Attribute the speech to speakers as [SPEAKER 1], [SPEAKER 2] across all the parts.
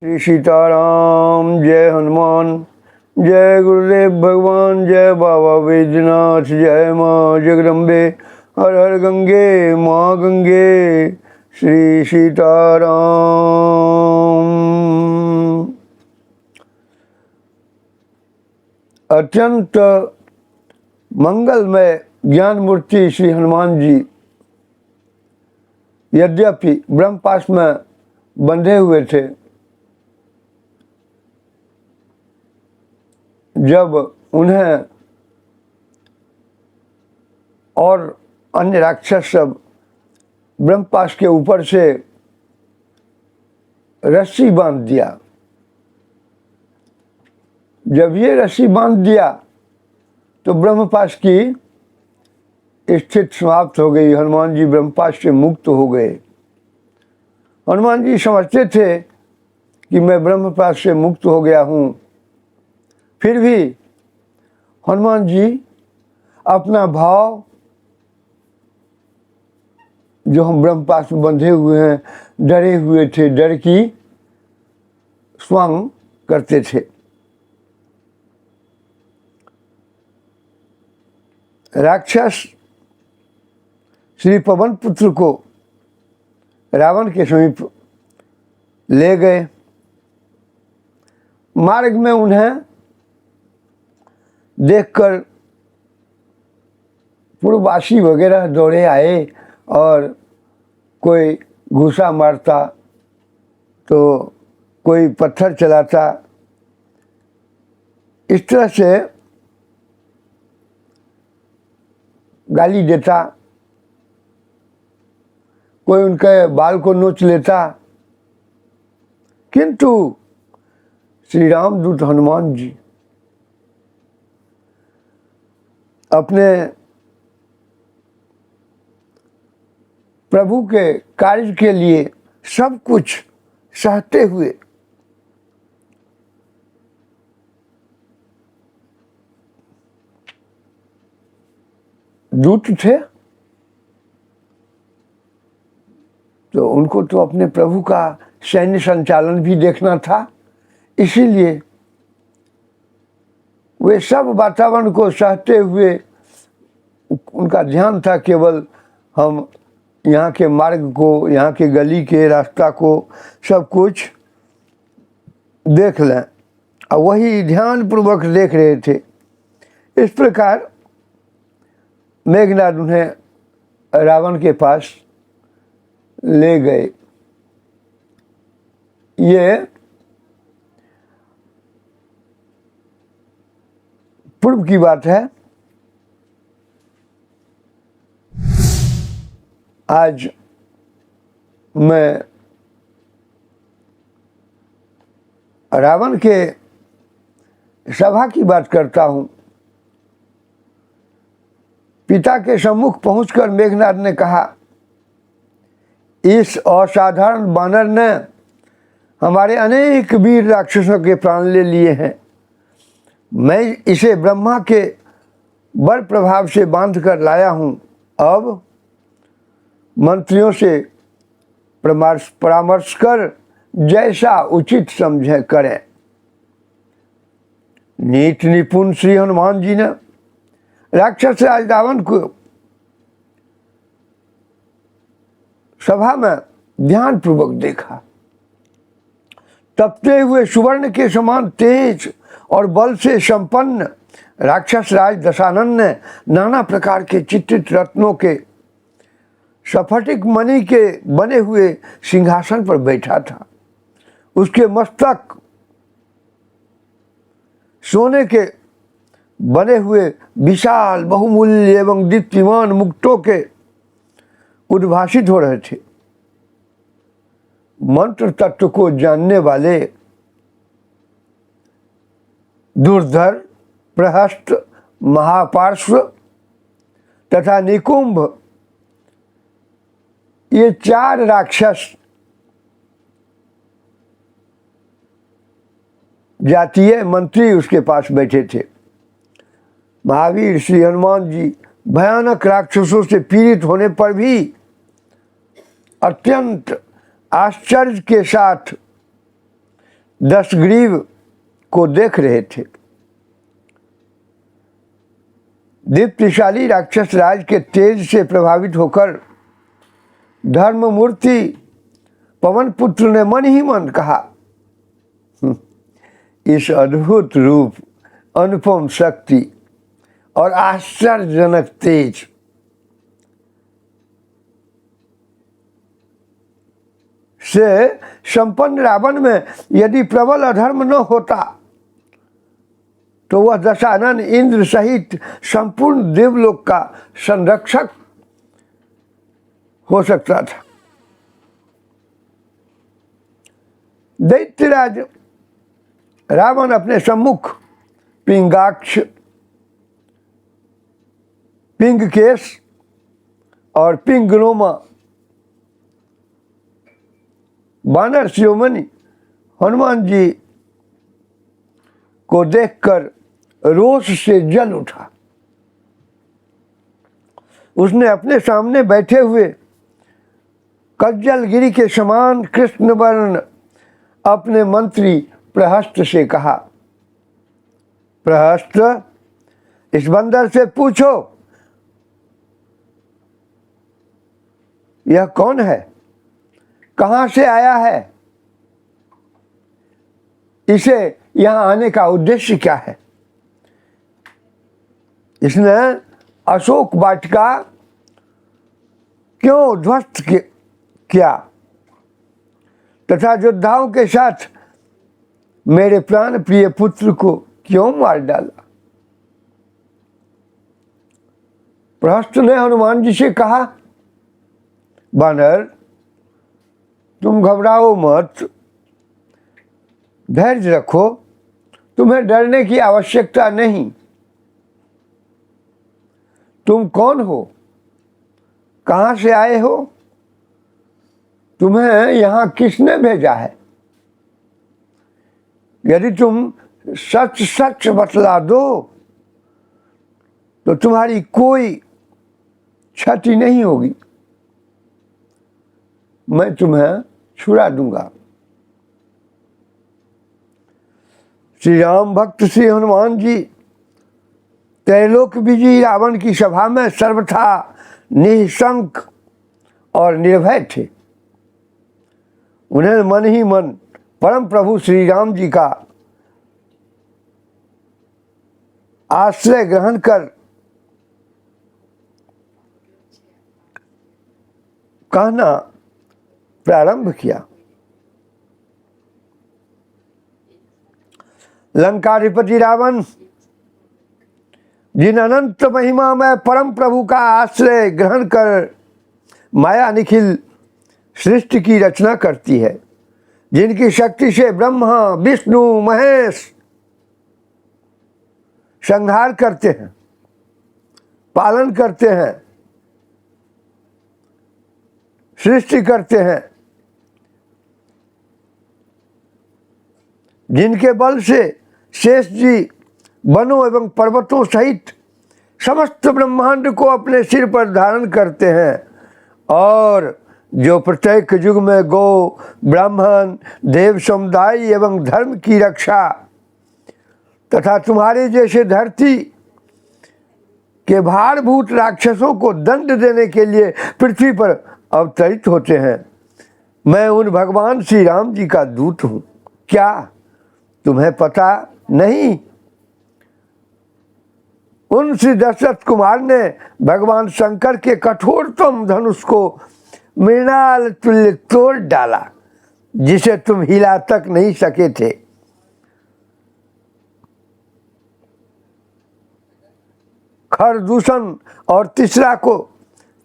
[SPEAKER 1] श्री सीताराम। जय हनुमान। जय गुरुदेव भगवान। जय बाबा वैद्यनाथ। जय माँ जगदम्बे। हर हर गंगे माँ गंगे। श्री सीताराम। अत्यंत मंगलमय ज्ञान मूर्ति श्री हनुमान जी यद्यपि ब्रह्मपाश में बंधे हुए थे, जब उन्हें और अन्य राक्षस सब ब्रह्मपाश के ऊपर से रस्सी बांध दिया। जब ये रस्सी बांध दिया तो ब्रह्मपाश की स्थिति समाप्त हो गई। हनुमान जी ब्रह्मपाश से मुक्त हो गए। हनुमान जी समझते थे कि मैं ब्रह्मपाश से मुक्त हो गया हूँ, फिर भी हनुमान जी अपना भाव जो हम ब्रह्मपाश में बंधे हुए हैं, डरे हुए थे, डर की स्वांग करते थे। राक्षस श्री पवन पुत्र को रावण के समीप ले गए। मार्ग में उन्हें देखकर पूर्ववासी वगैरह दौड़े आए और कोई घूसा मारता तो कोई पत्थर चलाता। इस तरह से गाली देता, कोई उनके बाल को नोच लेता। किंतु श्री रामदूत हनुमान जी अपने प्रभु के कार्य के लिए सब कुछ सहते हुए दूत थे, तो उनको तो अपने प्रभु का सैन्य संचालन भी देखना था। इसीलिए वे सब वातावरण को सहते हुए, उनका ध्यान था केवल हम यहाँ के मार्ग को, यहाँ के गली के रास्ता को सब कुछ देख लें, और वही ध्यानपूर्वक देख रहे थे। इस प्रकार मेघनाद उन्हें रावण के पास ले गए। ये पूर्व की बात है। आज मैं रावण के सभा की बात करता हूँ। पिता के सम्मुख पहुंचकर मेघनाद ने कहा, इस असाधारण बानर ने हमारे अनेक वीर राक्षसों के प्राण ले लिए हैं। मैं इसे ब्रह्मा के बल प्रभाव से बांध कर लाया हूँ। अब मंत्रियों से परामर्श कर जैसा उचित समझे करें। नीति निपुण श्री हनुमान जी ने राक्षस राज रावण को सभा में ध्यानपूर्वक देखा। तपते हुए सुवर्ण के समान तेज और बल से संपन्न राक्षस राज दशानन ने नाना प्रकार के चित्रित रत्नों के स्फटिक मणि के बने हुए सिंहासन पर बैठा था। उसके मस्तक सोने के बने हुए विशाल बहुमूल्य एवं दीप्तिमान मुक्तों के उद्भासित हो रहे थे। मंत्र तत्व को जानने वाले दुर्धर, प्रहस्त, महापार्श्व तथा निकुंभ, ये चार राक्षस जातीय मंत्री उसके पास बैठे थे। महावीर श्री हनुमान जी भयानक राक्षसों से पीड़ित होने पर भी अत्यंत आश्चर्य के साथ दशग्रीव को देख रहे थे। दीप्तिशाली राक्षस राज के तेज से प्रभावित होकर धर्ममूर्ति पवन पुत्र ने मन ही मन कहा, इस अद्भुत रूप, अनुपम शक्ति और आश्चर्यजनक तेज से संपन्न रावण में यदि प्रबल अधर्म न होता तो वह दशानन इंद्र सहित संपूर्ण देवलोक का संरक्षक हो सकता था। दैत्यराज रावण अपने सम्मुख पिंगाक्ष, पिंगकेश और पिंगलोमा वानर शिरोमणि हनुमान जी को देखकर रोष से जल उठा। उसने अपने सामने बैठे हुए कज्जलगिरी के समान कृष्ण वर्ण अपने मंत्री प्रहस्त से कहा, प्रहस्त, इस बंदर से पूछो यह कौन है, कहां से आया है, इसे यहां आने का उद्देश्य क्या है। इसने अशोक वाटिका क्यों ध्वस्त किया तथा योद्धाओं के साथ मेरे प्राण प्रिय पुत्र को क्यों मार डाला। प्रहस्त ने हनुमान जी से कहा, बानर, तुम घबराओ मत, धैर्य रखो, तुम्हें डरने की आवश्यकता नहीं। तुम कौन हो, कहां से आए हो, तुम्हें यहां किसने भेजा है। यदि तुम सच सच बतला दो तो तुम्हारी कोई क्षति नहीं होगी, मैं तुम्हें छुड़ा दूंगा। श्री राम भक्त श्री हनुमान जी त्रैलोक विजयी रावण की सभा में सर्वथा निःशंक और निर्भय थे। उन्हें मन ही मन परम प्रभु श्री राम जी का आश्रय ग्रहण कर कहना प्रारंभ किया, लंकाधिपति रावण जिन अनंत महिमा में परम प्रभु का आश्रय ग्रहण कर माया निखिल सृष्टि की रचना करती है, जिनकी शक्ति से ब्रह्मा विष्णु महेश संहार करते हैं, पालन करते हैं, सृष्टि करते हैं, जिनके बल से शेष जी वनों एवं पर्वतों सहित समस्त ब्रह्मांड को अपने सिर पर धारण करते हैं, और जो प्रत्येक युग में गौ, ब्राह्मण, देव समुदाय एवं धर्म की रक्षा तथा तुम्हारे जैसे धरती के भारभूत राक्षसों को दंड देने के लिए पृथ्वी पर अवतरित होते हैं। मैं उन भगवान श्री राम जी का दूत हूँ, क्या तुम्हें पता नहीं। उन श्री दशरथ कुमार ने भगवान शंकर के कठोरतम धनुष को मृणाल तुल्य तोड़ डाला, जिसे तुम हिला तक नहीं सके थे। खरदूषण और तीसरा को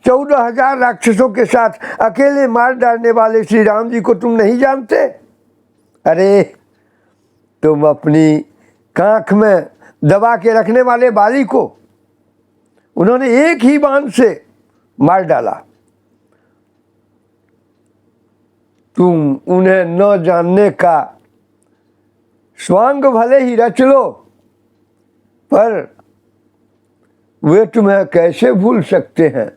[SPEAKER 1] 14,000 राक्षसों के साथ अकेले मार डालने वाले श्री राम जी को तुम नहीं जानते। अरे तुम अपनी कांख में दबा के रखने वाले बाली को उन्होंने एक ही बाण से मार डाला। तुम उन्हें न जानने का स्वांग भले ही रच लो, पर वे तुम्हें कैसे भूल सकते हैं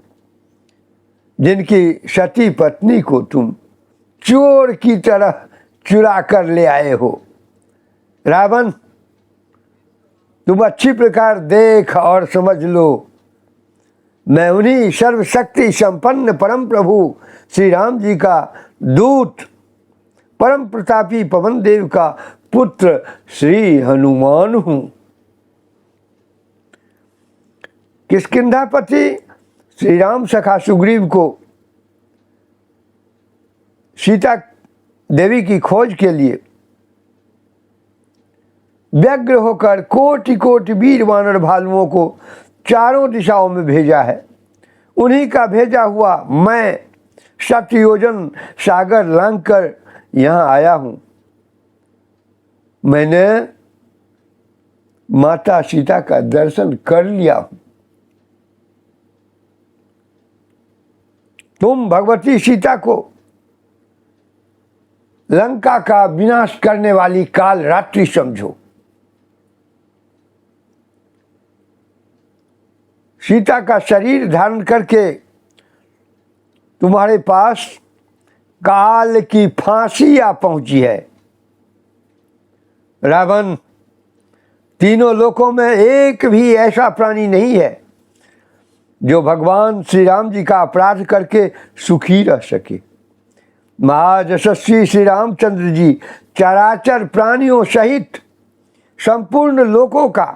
[SPEAKER 1] जिनकी सती पत्नी को तुम चोर की तरह चुरा कर ले आए हो। रावण, तुम अच्छी प्रकार देख और समझ लो, मैं उन्हीं सर्वशक्ति संपन्न परम प्रभु श्री राम जी का दूत, परम प्रतापी पवन देव का पुत्र श्री हनुमान हूं। किष्किंधापति श्री राम सखा सुग्रीव को सीता देवी की खोज के लिए व्यग्र होकर कोटि कोटि वीर वानर भालुओं को चारों दिशाओं में भेजा है। उन्हीं का भेजा हुआ मैं सतयोजन सागर लांघ कर यहाँ आया हूँ। मैंने माता सीता का दर्शन कर लिया हूँ। तुम भगवती सीता को लंका का विनाश करने वाली काल रात्रि समझो। सीता का शरीर धारण करके तुम्हारे पास काल की फांसी आ पहुंची है। रावण, तीनों लोकों में एक भी ऐसा प्राणी नहीं है जो भगवान श्री राम जी का अपराध करके सुखी रह सके। महायशस्वी श्री रामचंद्र जी चराचर प्राणियों सहित संपूर्ण लोकों का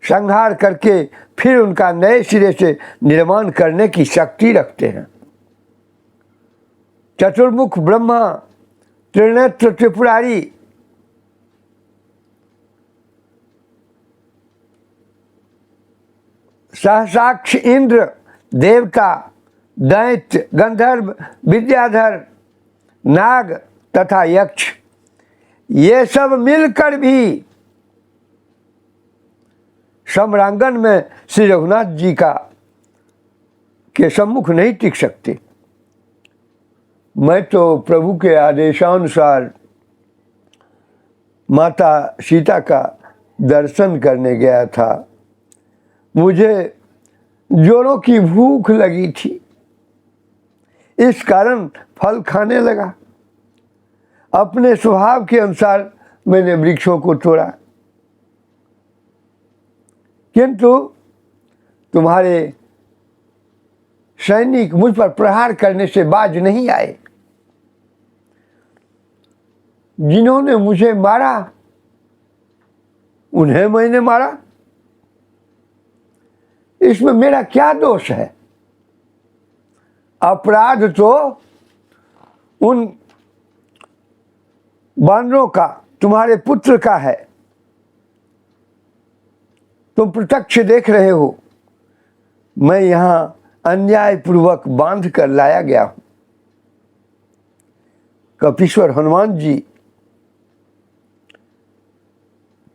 [SPEAKER 1] संहार करके फिर उनका नए सिरे से निर्माण करने की शक्ति रखते हैं। चतुर्मुख ब्रह्मा, त्रिनेत्र त्रिपुरारी, सहसाक्ष इंद्र, देवता, दैत्य, गंधर्व, विद्याधर, नाग तथा यक्ष, ये सब मिलकर भी सम्रांगण में श्री रघुनाथ जी के सम्मुख नहीं टिक सकते। मैं तो प्रभु के आदेशानुसार माता सीता का दर्शन करने गया था। मुझे जोरों की भूख लगी थी, इस कारण फल खाने लगा। अपने स्वभाव के अनुसार मैंने वृक्षों को तोड़ा, किंतु तुम्हारे सैनिक मुझ पर प्रहार करने से बाज नहीं आए। जिन्होंने मुझे मारा उन्हें मैंने मारा, इसमें मेरा क्या दोष है? अपराध तो उन वानरों का, तुम्हारे पुत्र का है। तुम प्रत्यक्ष देख रहे हो, मैं यहां अन्यायपूर्वक बांध कर लाया गया हूं। कपीश्वर हनुमान जी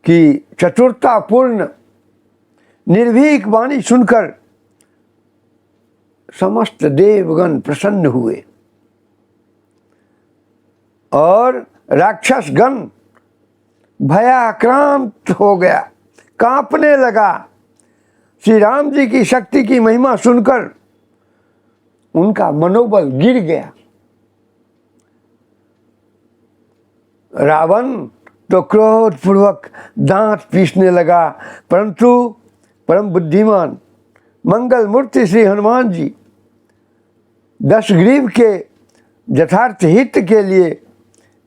[SPEAKER 1] की चतुरतापूर्ण निर्भीक वाणी सुनकर समस्त देवगण प्रसन्न हुए और राक्षसगण भयाक्रांत हो गया, कांपने लगा। श्री राम जी की शक्ति की महिमा सुनकर उनका मनोबल गिर गया। रावण तो क्रोधपूर्वक दांत पीसने लगा, परंतु परम बुद्धिमान मंगल मूर्ति श्री हनुमान जी दशग्रीव के यथार्थ हित के लिए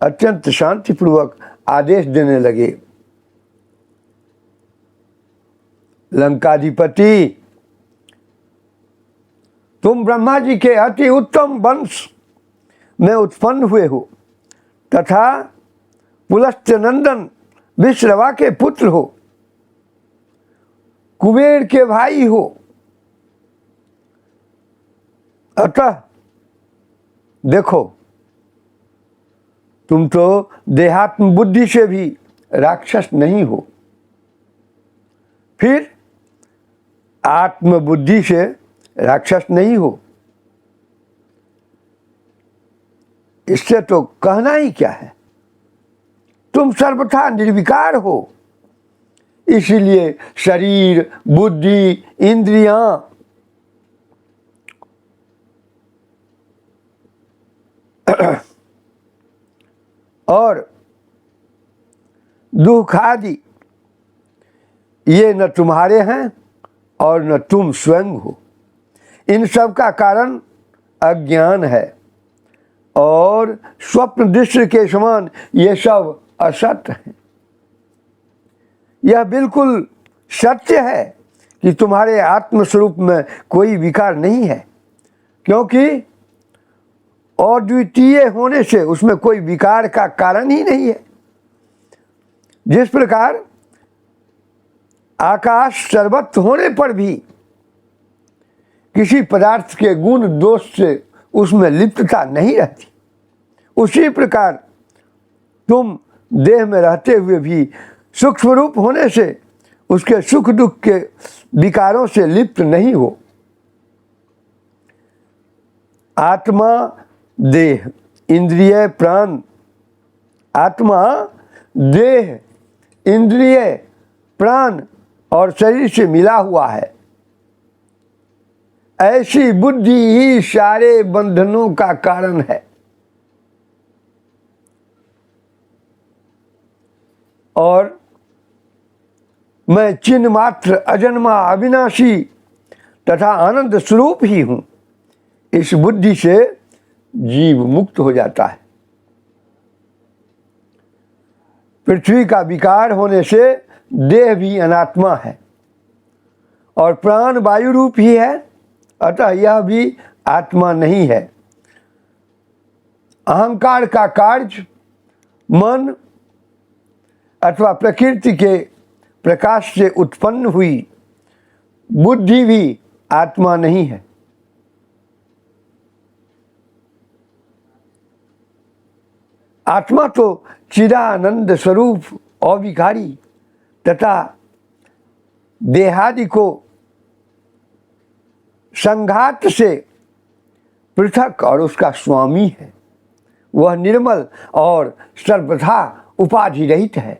[SPEAKER 1] अत्यंत शांतिपूर्वक आदेश देने लगे। लंकाधिपति, तुम ब्रह्मा जी के अति उत्तम वंश में उत्पन्न हुए हो तथा पुलस्त्य नंदन विश्रवा के पुत्र हो, कुबेर के भाई हो। अतः देखो, तुम तो देहात्म बुद्धि से भी राक्षस नहीं हो, फिर आत्मबुद्धि से राक्षस नहीं हो। इससे तो कहना ही क्या है, तुम सर्वथा निर्विकार हो। इसलिए शरीर, बुद्धि, इंद्रियां और दुख आदि ये न तुम्हारे हैं और न तुम स्वयं हो। इन सब का कारण अज्ञान है और स्वप्न दृश्य के समान ये सब असत्य है। यह बिल्कुल सत्य है कि तुम्हारे आत्मस्वरूप में कोई विकार नहीं है, क्योंकि अद्वितीय होने से उसमें कोई विकार का कारण ही नहीं है। जिस प्रकार आकाश सर्वत्र होने पर भी किसी पदार्थ के गुण दोष से उसमें लिप्तता नहीं रहती, उसी प्रकार तुम देह में रहते हुए भी सूक्ष्म रूप होने से उसके सुख दुख के विकारों से लिप्त नहीं हो। आत्मा, देह, इंद्रिय, प्राण, आत्मा देह, इंद्रिय, प्राण और शरीर से मिला हुआ है। ऐसी बुद्धि ही सारे बंधनों का कारण है। और मैं चिन्ह मात्र अजन्मा अविनाशी तथा आनंद स्वरूप ही हूं, इस बुद्धि से जीव मुक्त हो जाता है। पृथ्वी का विकार होने से देह भी अनात्मा है और प्राण वायु रूप ही है, अतः यह भी आत्मा नहीं है। अहंकार का कार्य मन अथवा प्रकृति के प्रकाश से उत्पन्न हुई बुद्धि भी आत्मा नहीं है। आत्मा तो चिदानंद स्वरूप अविकारी तथा देहादि को संघात से पृथक और उसका स्वामी है। वह निर्मल और सर्वथा उपाधि रहित है।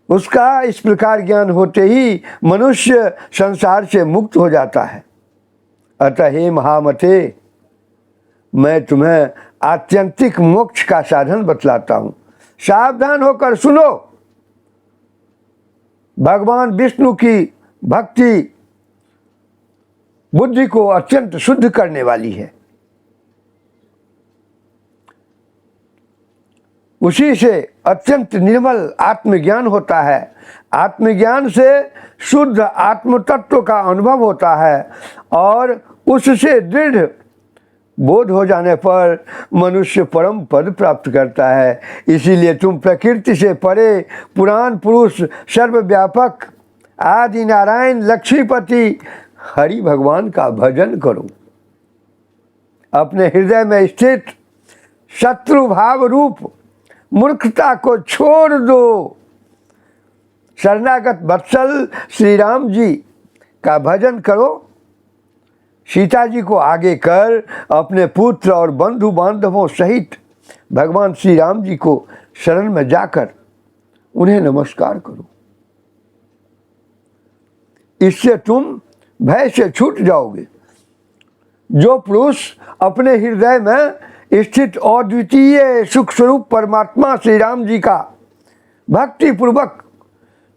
[SPEAKER 1] उसका इस प्रकार ज्ञान होते ही मनुष्य संसार से मुक्त हो जाता है। अतः हे महामते, मैं तुम्हें आत्यंतिक मोक्ष का साधन बतलाता हूं। सावधान होकर सुनो। भगवान विष्णु की भक्ति बुद्धि को अत्यंत शुद्ध करने वाली है। उसी से अत्यंत निर्मल आत्मज्ञान होता है। आत्मज्ञान से शुद्ध आत्म तत्व का अनुभव होता है और उससे दृढ़ बोध हो जाने पर मनुष्य परम पद प्राप्त करता है। इसीलिए तुम प्रकृति से परे पुराण पुरुष सर्वव्यापक आदि नारायण लक्ष्मीपति हरि भगवान का भजन करो। अपने हृदय में स्थित शत्रु भाव रूप मूर्खता को छोड़ दो। शरणागत वत्सल श्री राम जी का भजन करो। सीता जी को आगे कर अपने पुत्र और बंधु बांधवों सहित भगवान श्री राम जी को शरण में जाकर उन्हें नमस्कार करो। इससे तुम भय से छूट जाओगे। जो पुरुष अपने हृदय में स्थित अद्वितीय सुख स्वरूप परमात्मा श्री राम जी का भक्ति पूर्वक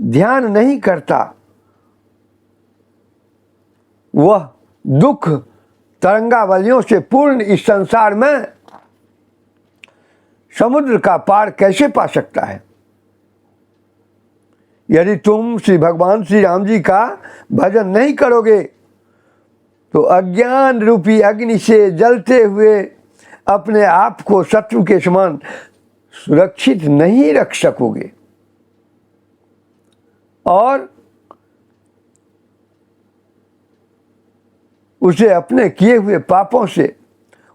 [SPEAKER 1] ध्यान नहीं करता, वह दुख तरंगावलियों से पूर्ण इस संसार में समुद्र का पार कैसे पा सकता है। यदि तुम श्री भगवान श्री राम जी का भजन नहीं करोगे तो अज्ञान रूपी अग्नि से जलते हुए अपने आप को शत्रु के समान सुरक्षित नहीं रख सकोगे और उसे अपने किए हुए पापों से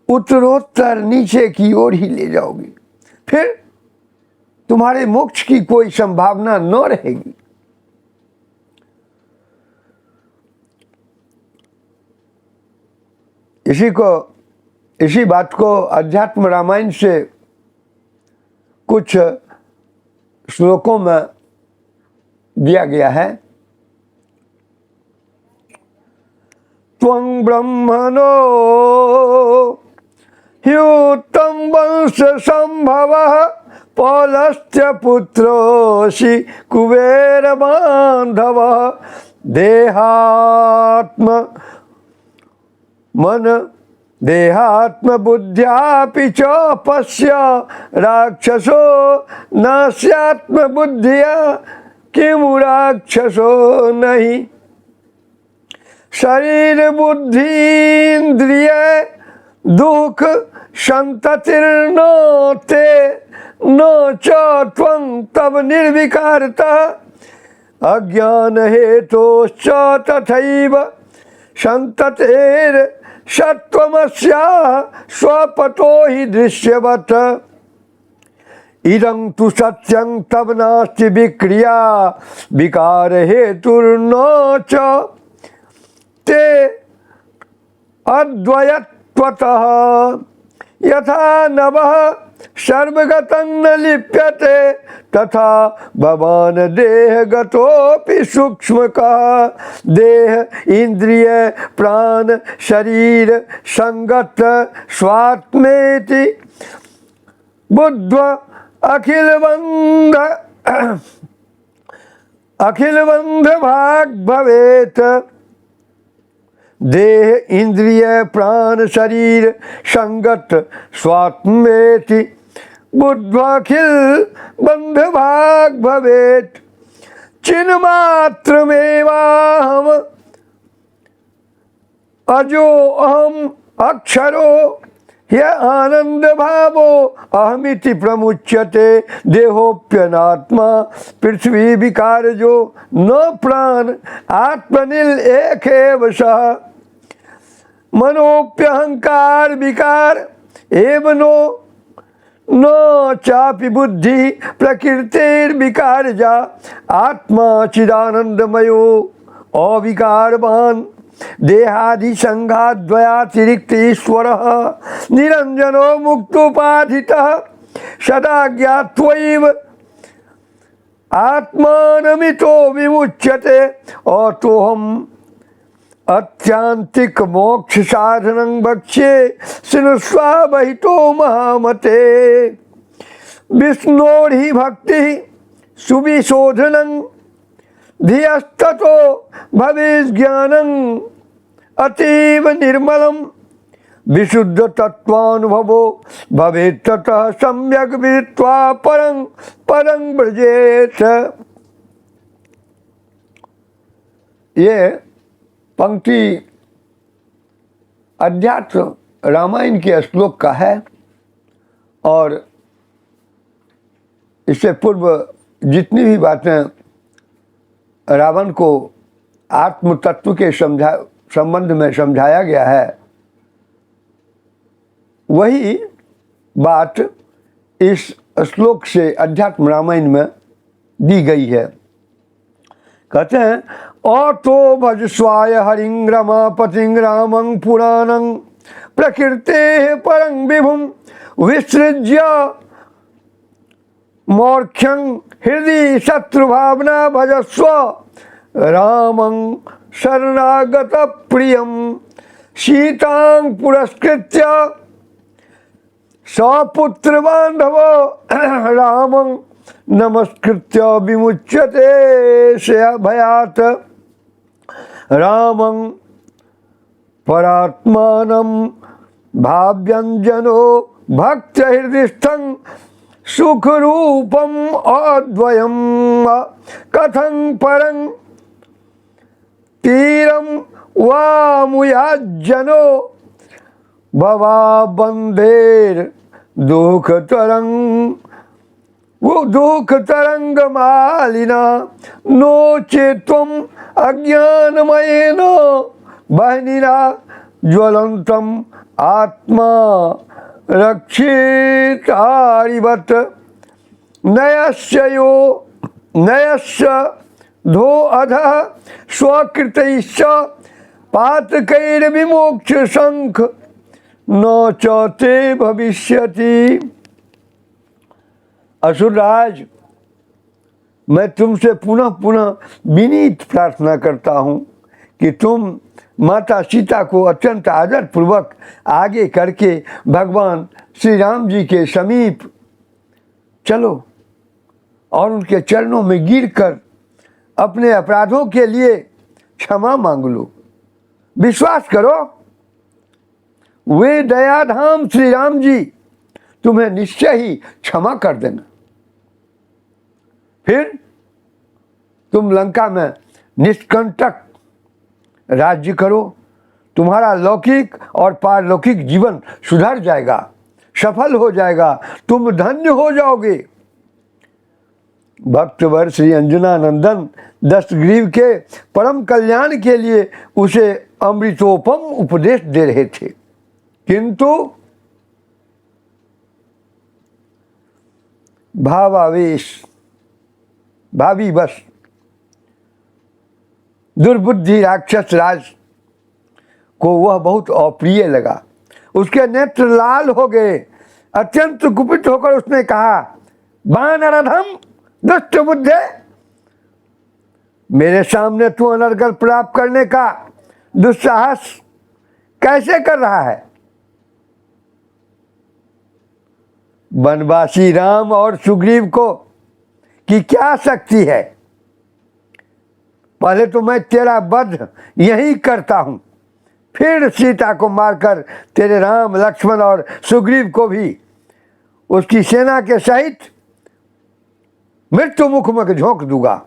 [SPEAKER 1] उत्तरोत्तर नीचे की ओर ही ले जाओगे। फिर तुम्हारे मोक्ष की कोई संभावना न रहेगी। इसी बात को अध्यात्म रामायण से कुछ श्लोकों में दिया गया है। त्वं ब्रह्मणो ह्यूतं वंश संभवः पौलस्त्य पुत्रोऽसि कुबेर बान्धवः देहात्म बुद्ध्यापि च पश्य राक्षसो न स्यात्म बुद्धिया किमु राक्षसो नहीं। शरीर बुद्धि इंद्रिय दुख संततिर्न ते न च त्वं तव निर्विकारता अज्ञान हेतोश्च तथैव संततेर सत्वमस्याः स्वपतो हि दृश्यवत् इदं तु सत्यं तव नास्ति विक्रिया विकार हेतुर्न च ते अद्वयत्वतः यथा नभः सर्वगतं न लिप्यते तथा भवान् देहगतोऽपि सूक्ष्मकः देह इंद्रिय प्राण शरीर संगत स्वात्मेति बुद्ध्वा अखिल बंध भाग भवेत। देह इंद्रिय प्राण शरीर संगत स्वात्मेति बुद्ध्वाखिल बंध भाग भवेत। चिन्मात्रमेवाहम अजो अहम अक्षरो ह्य आनंद भावो अहमिति प्रमुच्यते देहोप्यनात्मा पृथ्वी विकार जो न प्राण आत्मनिल एकेव सः मनोप्यहंकार विकार एवं न चापि बुद्धि प्रकृतिर्विकार जा आत्मा चिदानंदमयो अविकारवान देहादि संघाद्वयातिरिक्त ईश्वरः निरंजनो मुक्तोपाधितः सदा ज्ञात्वैव आत्मानमितो विमुच्यते अतोहम् अत्यांतिक मोक्ष साधनं भक्ष्ये शृणुष्वावहितो महामते। विष्णोर्हि भक्ति सुविशोधनं धियस्ततो भवेत् ज्ञानं अतीव निर्मलं विशुद्ध तत्वानुभवो भवेत् ततः सम्यक् विदित्वा परं पदं व्रजेत। ये पंक्ति अध्यात्म रामायण के श्लोक का है और इससे पूर्व जितनी भी बातें रावण को आत्म तत्व के संबंध में समझाया गया है वही बात इस श्लोक से अध्यात्म रामायण में दी गई है। कहते हैं अतो भजस्वाय हरिं रमापतिं रामं पुराणं प्रकृतेः परं विभुं विसृज्य मोक्षं हृदि शत्रुभावना भजस्व रामं शरणागत प्रियं सीतां पुरस्कृत्य सपुत्र बांधव रामं नमस्कृत्य विमुच्यते से भयात् रामं परात्मानं भाव्यंजनो भक्त हृदिस्थं सुखरूपम अद्वयम कथं परं तीरं वामुयाज्जनो भवा बंधेर दुख तरंग मालिना नो चेत्वम अज्ञानमयेन बहनिना ज्वलंतम आत्मा रक्षितारिवत नयस्य धो अधः स्वकृतैश्च पातकैर्विमोक्ष शंख न च ते भविष्यति। असुरराज, मैं तुमसे पुनः पुनः विनीत प्रार्थना करता हूँ कि तुम माता सीता को अत्यंत आदर पूर्वक आगे करके भगवान श्री राम जी के समीप चलो और उनके चरणों में गिरकर अपने अपराधों के लिए क्षमा मांग लो। विश्वास करो, वे दयाधाम श्री राम जी तुम्हें निश्चय ही क्षमा कर देना। फिर तुम लंका में निष्कंटक राज्य करो, तुम्हारा लौकिक और पारलौकिक जीवन सुधर जाएगा, सफल हो जाएगा, तुम धन्य हो जाओगे। भक्तवर श्री अंजनानंदन दशग्रीव के परम कल्याण के लिए उसे अमृतोपम उपदेश दे रहे थे, किंतु भावावेश भावीवश दुर्बुद्धि राक्षस राज को वह बहुत अप्रिय लगा। उसके नेत्र लाल हो गए। अत्यंत कुपित होकर उसने कहा, वानरधम दुष्ट बुद्धे, मेरे सामने तू अनर्गल प्राप्त करने का दुस्साहस कैसे कर रहा है? वनवासी राम और सुग्रीव को की क्या शक्ति है? पहले तो मैं तेरा वध यही करता हूं, फिर सीता को मारकर तेरे राम लक्ष्मण और सुग्रीव को भी उसकी सेना के सहित मृत्यु मुख में झोंक दूंगा।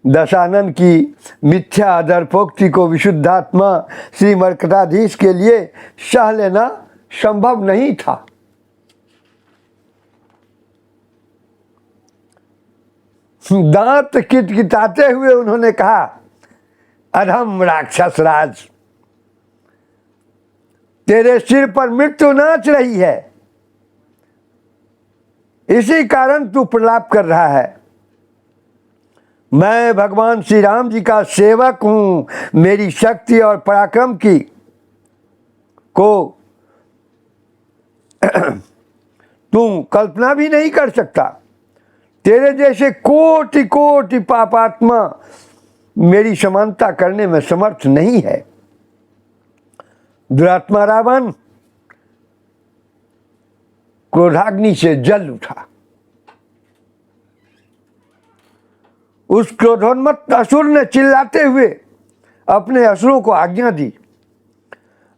[SPEAKER 1] दशानन की मिथ्या आदर्पोक्ति को विशुद्धात्मा श्री मरकटाधीश के लिए सह लेना संभव नहीं था। दांत किटकिटाते हुए उन्होंने कहा, अधम राक्षस राज, तेरे सिर पर मृत्यु नाच रही है, इसी कारण तू प्रलाप कर रहा है। मैं भगवान श्री राम जी का सेवक हूं, मेरी शक्ति और पराक्रम की को तू कल्पना भी नहीं कर सकता। तेरे जैसे कोटि कोटि पापात्मा मेरी समानता करने में समर्थ नहीं है। दुरात्मा रावण क्रोधाग्नि से जल उठा। उस क्रोधोन्मत्त असुर ने चिल्लाते हुए अपने असुरों को आज्ञा दी,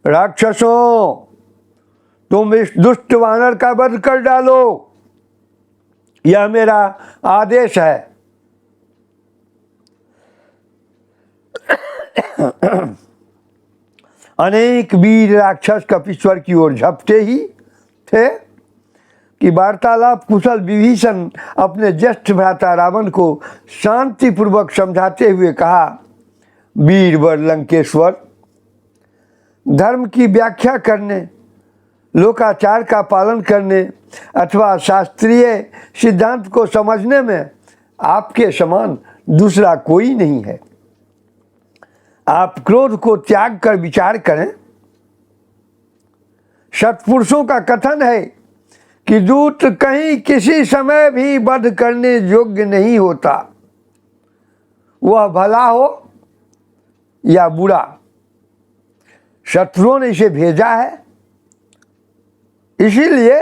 [SPEAKER 1] राक्षसों, तुम इस दुष्ट वानर का वध कर डालो, यह मेरा आदेश है। अनेक वीर राक्षस कपीश्वर की ओर झपटे ही थे कि वार्तालाप कुशल विभीषण अपने ज्येष्ठ भ्राता रावण को शांतिपूर्वक समझाते हुए कहा, वीरवर लंकेश्वर, धर्म की व्याख्या करने, लोकाचार का पालन करने अथवा शास्त्रीय सिद्धांत को समझने में आपके समान दूसरा कोई नहीं है। आप क्रोध को त्याग कर विचार करें। सत्पुरुषों का कथन है कि दूत कहीं किसी समय भी वध करने योग्य नहीं होता, वह भला हो या बुरा। शत्रुओं ने इसे भेजा है, इसीलिए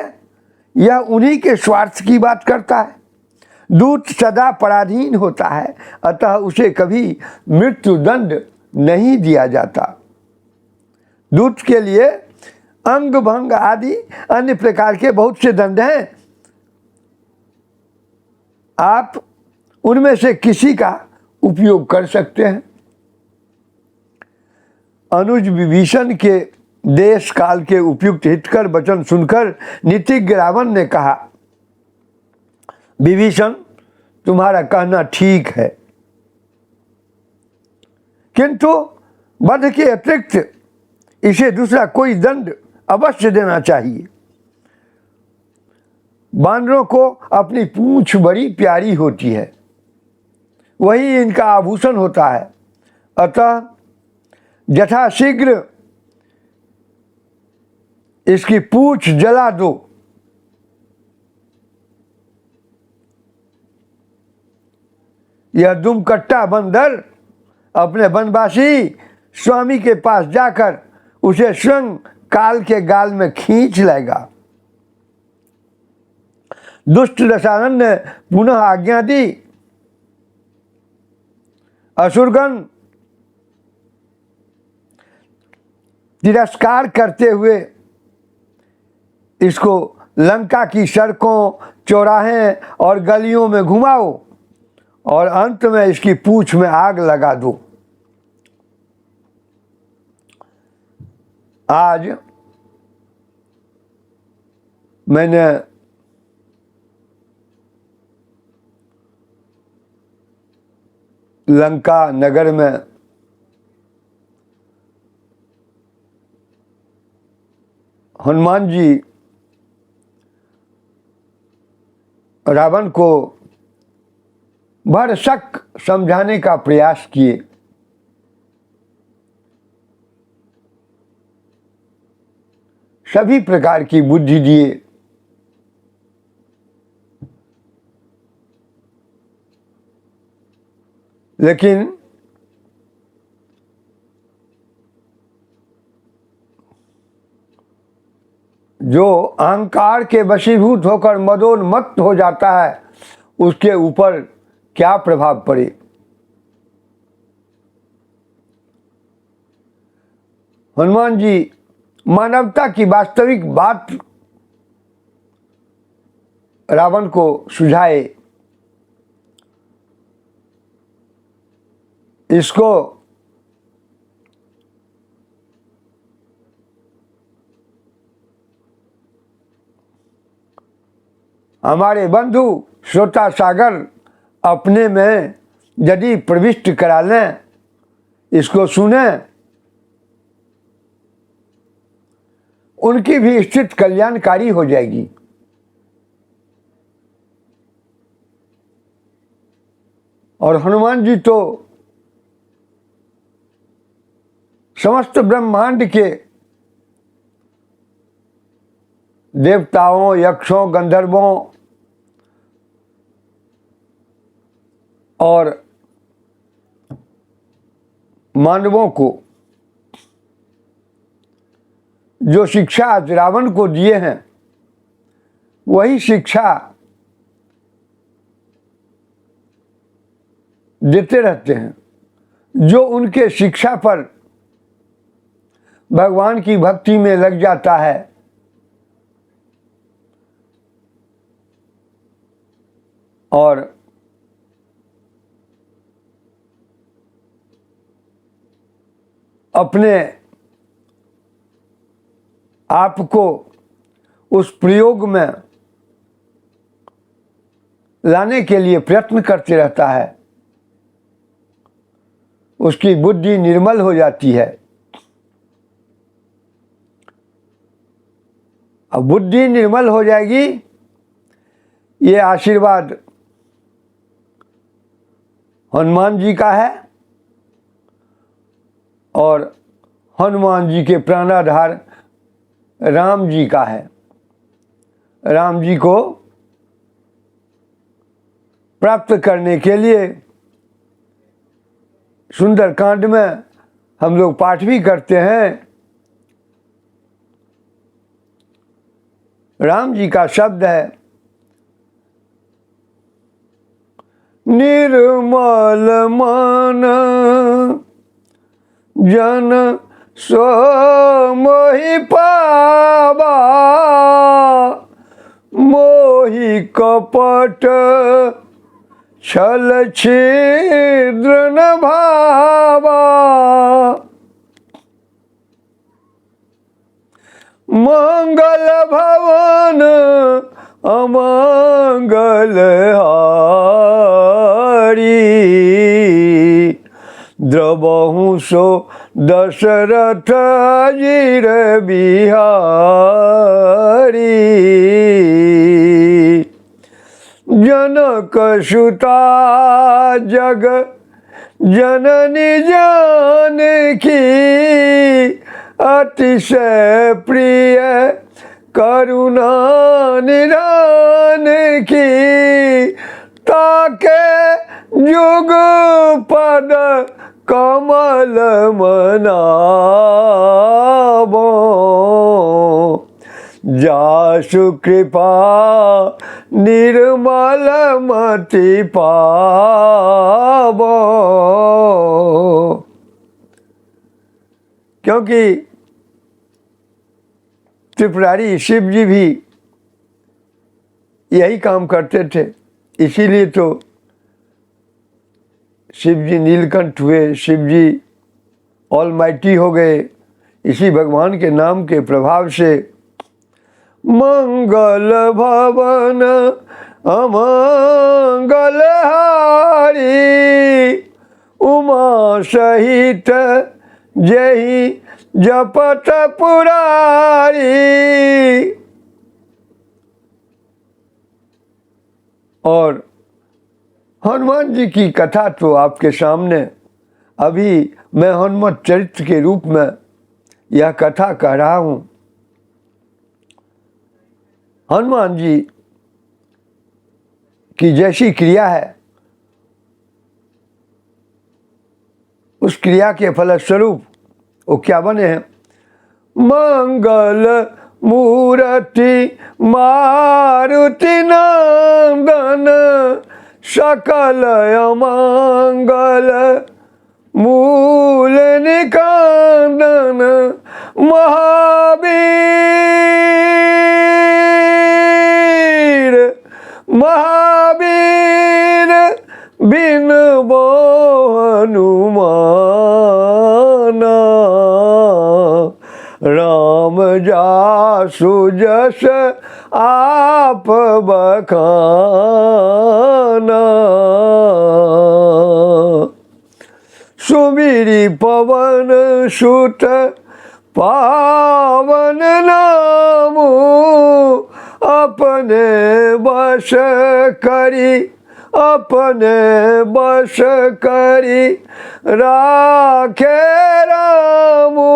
[SPEAKER 1] यह उन्हीं के स्वार्थ की बात करता है। दूत सदा पराधीन होता है, अतः उसे कभी मृत्यु दंड नहीं दिया जाता। दूत के लिए अंग भंग आदि अन्य प्रकार के बहुत से दंड हैं, आप उनमें से किसी का उपयोग कर सकते हैं। अनुज विभीषण के देश काल के उपयुक्त हितकर वचन सुनकर नीतिज्ञ रावण ने कहा, विभीषण, तुम्हारा कहना ठीक है, किंतु वध के अतिरिक्त इसे दूसरा कोई दंड अवश्य देना चाहिए। बानरों को अपनी पूंछ बड़ी प्यारी होती है, वही इनका आभूषण होता है, अतः यथाशीघ्र इसकी पूंछ जला दो। यह दुमकट्टा बंदर अपने वनवासी स्वामी के पास जाकर उसे स्वयं काल के गाल में खींच लेगा। दुष्ट दशानन ने पुनः आज्ञा दी, असुरगण तिरस्कार करते हुए इसको लंका की सड़कों, चौराहे और गलियों में घुमाओ और अंत में इसकी पूंछ में आग लगा दो। आज मैंने लंका नगर में हनुमान जी रावण को भरसक समझाने का प्रयास किए, सभी प्रकार की बुद्धि दिए, लेकिन जो अहंकार के वशीभूत होकर मदोन्मत्त हो जाता है उसके ऊपर क्या प्रभाव पड़े। हनुमान जी मानवता की वास्तविक बात रावण को सुझाए। इसको हमारे बंधु श्रोता सागर अपने में यदि प्रविष्ट करा लें, इसको सुने, उनकी भी स्थिति कल्याणकारी हो जाएगी। और हनुमान जी तो समस्त ब्रह्मांड के देवताओं, यक्षों, गंधर्वों और मानवों को जो शिक्षा आज रावण को दिए हैं वही शिक्षा देते रहते हैं। जो उनके शिक्षा पर भगवान की भक्ति में लग जाता है और अपने आप को उस प्रयोग में लाने के लिए प्रयत्न करते रहता है, उसकी बुद्धि निर्मल हो जाती है। अब बुद्धि निर्मल हो जाएगी, ये आशीर्वाद हनुमान जी का है और हनुमान जी के प्राणाधार राम जी का है। राम जी को प्राप्त करने के लिए सुंदरकांड में हम लोग पाठ भी करते हैं। राम जी का शब्द है, निर्मल मन जन सो मोहि पावा, मोहि कपट छल छिद्र न भावा, मंगल भवन अमंगल हारी, द्रवहु सो दशरथ जीर बिहारी, जनक सुता जग जननी जानकी, अतिशय प्रिय करुणा निधान की, ताके जुग पद कमल मनाबो, जासु कृपा निर्मल मति पाबो। क्योंकि त्रिपुरारी शिव जी भी यही काम करते थे, इसीलिए तो शिव जी नीलकंठ हुए, शिव जी ऑलमाइटी हो गए, इसी भगवान के नाम के प्रभाव से। मंगल भवन अमंगल हारी, उमा सहित जही जपत पुरारी। और हनुमान जी की कथा तो आपके सामने अभी मैं हनुमत चरित्र के रूप में यह कथा कह रहा हूं। हनुमान जी की जैसी क्रिया है, उस क्रिया के फलस्वरूप वो क्या बने हैं? मंगल मूर्ति मारुति नंदन, सकल अमंगल मूल निकंदन। महावीर महावीर बिन बो हनुमाना, राम जासु जस आप बखाना। सुमिरी पवन सुत पावन नामु, अपने बस करी अपने बस करी राखे रामू।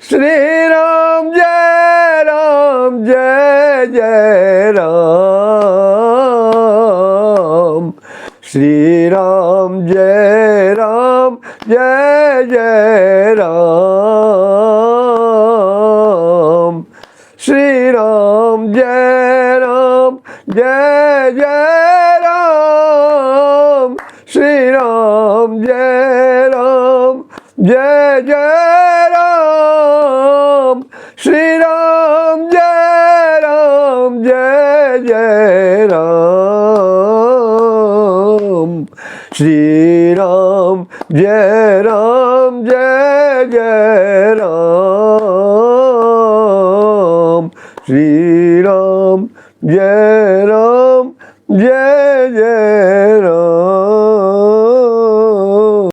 [SPEAKER 1] श्री राम जय जय राम, श्री राम जय जय राम, श्री राम जय जय राम, श्री राम जय जय राम, श्री राम जय जय राम, श्री राम जय जय राम, श्री राम जय जय राम।